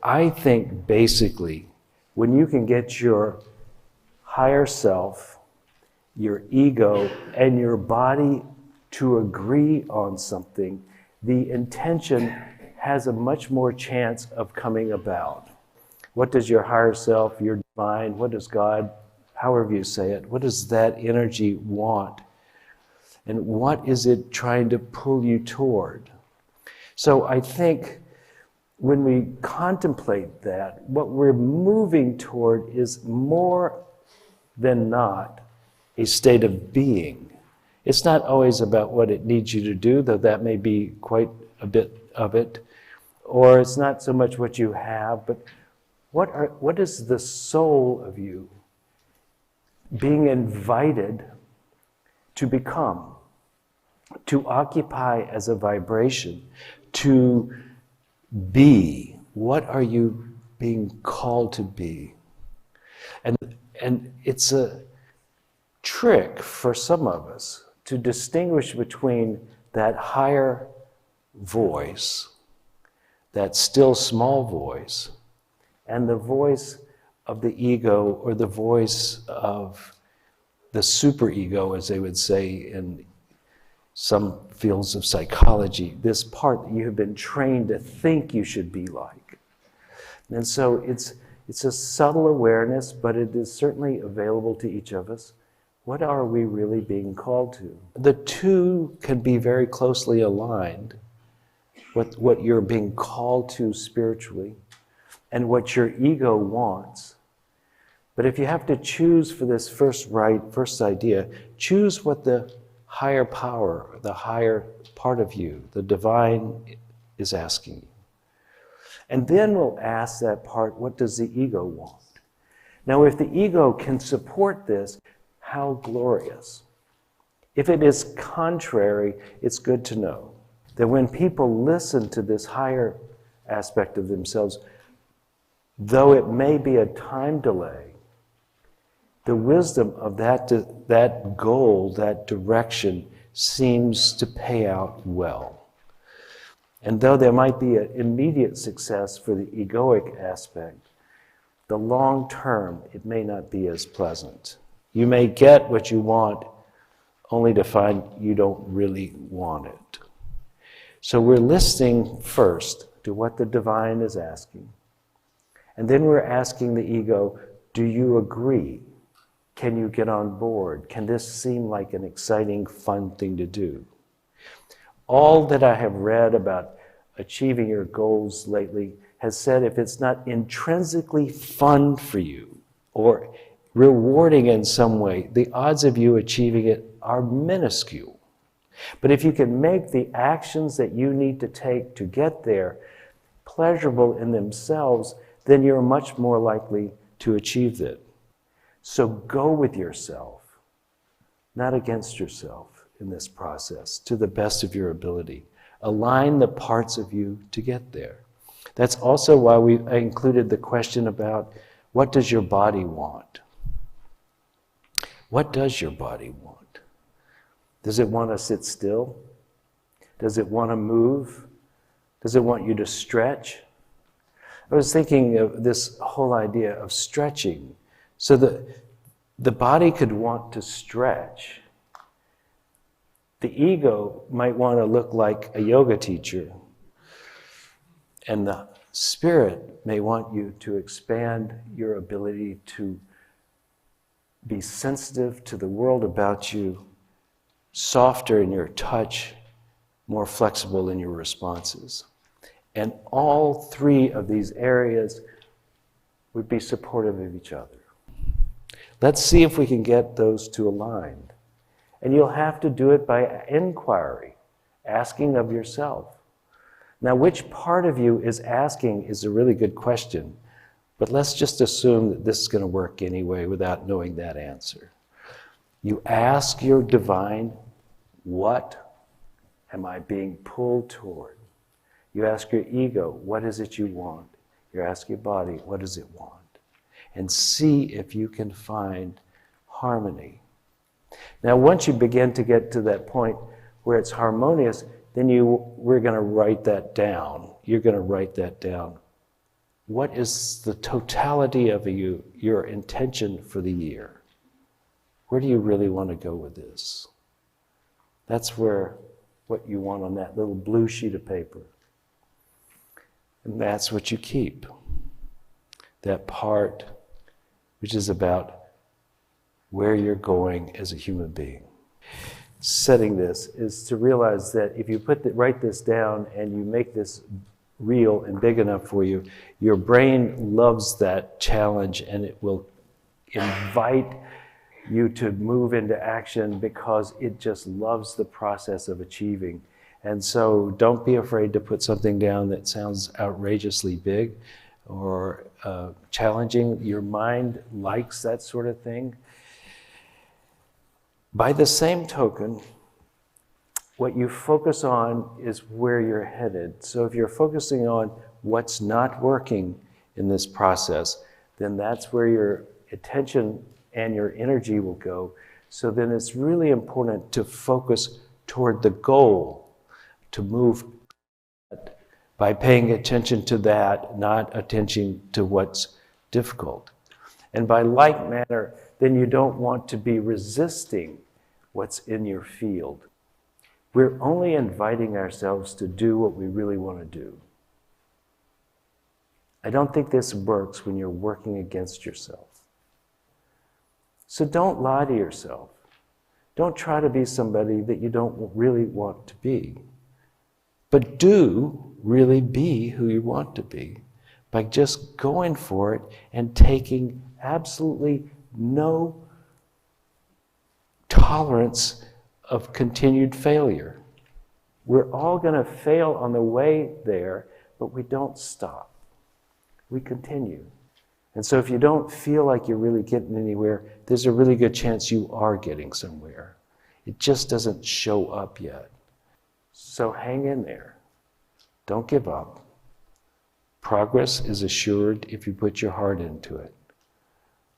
I think basically, when you can get your higher self, your ego, and your body to agree on something, the intention has a much more chance of coming about. What does your higher self, your divine, what does God, however you say it, what does that energy want? And what is it trying to pull you toward? So I think when we contemplate that, what we're moving toward is more than not a state of being. It's not always about what it needs you to do, though that may be quite a bit of it. Or it's not so much what you have, but what is the soul of you being invited to become, to occupy as a vibration, to be? What are you being called to be? And it's a trick for some of us to distinguish between that higher voice, that still small voice, and the voice of the ego, or the voice of the superego, as they would say in some fields of psychology, this part that you have been trained to think you should be like. And so it's a subtle awareness, but it is certainly available to each of us. What are we really being called to? The two can be very closely aligned, what you're being called to spiritually and what your ego wants. But if you have to choose for this first idea, choose what the higher power, the higher part of you, the divine, is asking you. And then we'll ask that part, what does the ego want? Now, if the ego can support this, how glorious. If it is contrary, it's good to know that when people listen to this higher aspect of themselves, though it may be a time delay, the wisdom of that goal, that direction, seems to pay out well. And though there might be an immediate success for the egoic aspect, the long term, it may not be as pleasant. You may get what you want, only to find you don't really want it. So we're listening first to what the divine is asking. And then we're asking the ego, do you agree? Can you get on board? Can this seem like an exciting, fun thing to do? All that I have read about achieving your goals lately has said if it's not intrinsically fun for you or rewarding in some way, the odds of you achieving it are minuscule. But if you can make the actions that you need to take to get there pleasurable in themselves, then you're much more likely to achieve it. So go with yourself, not against yourself in this process, to the best of your ability. Align the parts of you to get there. That's also why I included the question about, what does your body want? What does your body want? Does it want to sit still? Does it want to move? Does it want you to stretch? I was thinking of this whole idea of stretching. So the body could want to stretch. The ego might want to look like a yoga teacher. And the spirit may want you to expand your ability to be sensitive to the world about you, softer in your touch, more flexible in your responses. And all three of these areas would be supportive of each other. Let's see if we can get those two aligned. And you'll have to do it by inquiry, asking of yourself. Now, which part of you is asking is a really good question, but let's just assume that this is going to work anyway without knowing that answer. You ask your divine, what am I being pulled toward? You ask your ego, what is it you want? You ask your body, what does it want? And see if you can find harmony. Now, once you begin to get to that point where it's harmonious, then we're going to write that down. You're going to write that down. what is the totality of your intention for the year? Where do you really want to go with this? That's what you want on that little blue sheet of paper. And that's what you keep. That part which is about where you're going as a human being. Setting this is to realize that if you write this down and you make this real and big enough for you, your brain loves that challenge and it will invite you to move into action because it just loves the process of achieving. And so don't be afraid to put something down that sounds outrageously big or challenging. Your mind likes that sort of thing. By the same token, what you focus on is where you're headed. So if you're focusing on what's not working in this process, then that's where your attention and your energy will go. So then it's really important to focus toward the goal, to move by paying attention to that, not attention to what's difficult. And by like manner, then you don't want to be resisting what's in your field. We're only inviting ourselves to do what we really want to do. I don't think this works when you're working against yourself. So don't lie to yourself. Don't try to be somebody that you don't really want to be. But do really be who you want to be by just going for it and taking absolutely no tolerance of continued failure. We're all going to fail on the way there, but we don't stop. We continue. And so if you don't feel like you're really getting anywhere, there's a really good chance you are getting somewhere. It just doesn't show up yet. So hang in there. Don't give up. Progress is assured if you put your heart into it.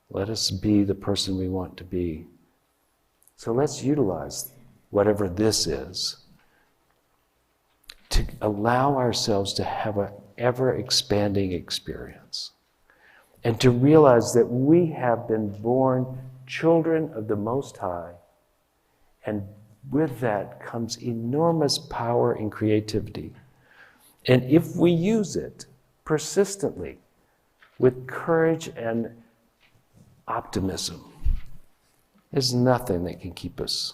Let us be the person we want to be. So let's utilize whatever this is to allow ourselves to have an ever-expanding experience and to realize that we have been born children of the Most High, and with that comes enormous power and creativity. And if we use it persistently with courage and optimism, there's nothing that can keep us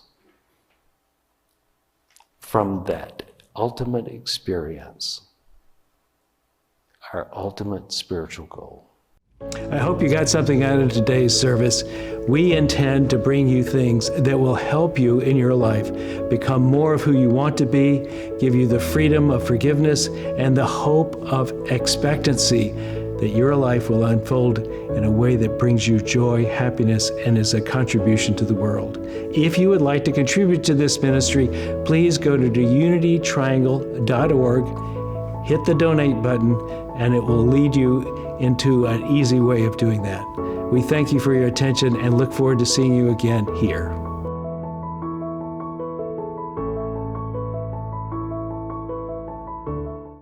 from that ultimate experience, our ultimate spiritual goal. I hope you got something out of today's service. We intend to bring you things that will help you in your life become more of who you want to be, give you the freedom of forgiveness and the hope of expectancy that your life will unfold in a way that brings you joy, happiness, and is a contribution to the world. If you would like to contribute to this ministry, please go to unitytriangle.org, hit the donate button, and it will lead you into an easy way of doing that. We thank you for your attention and look forward to seeing you again here.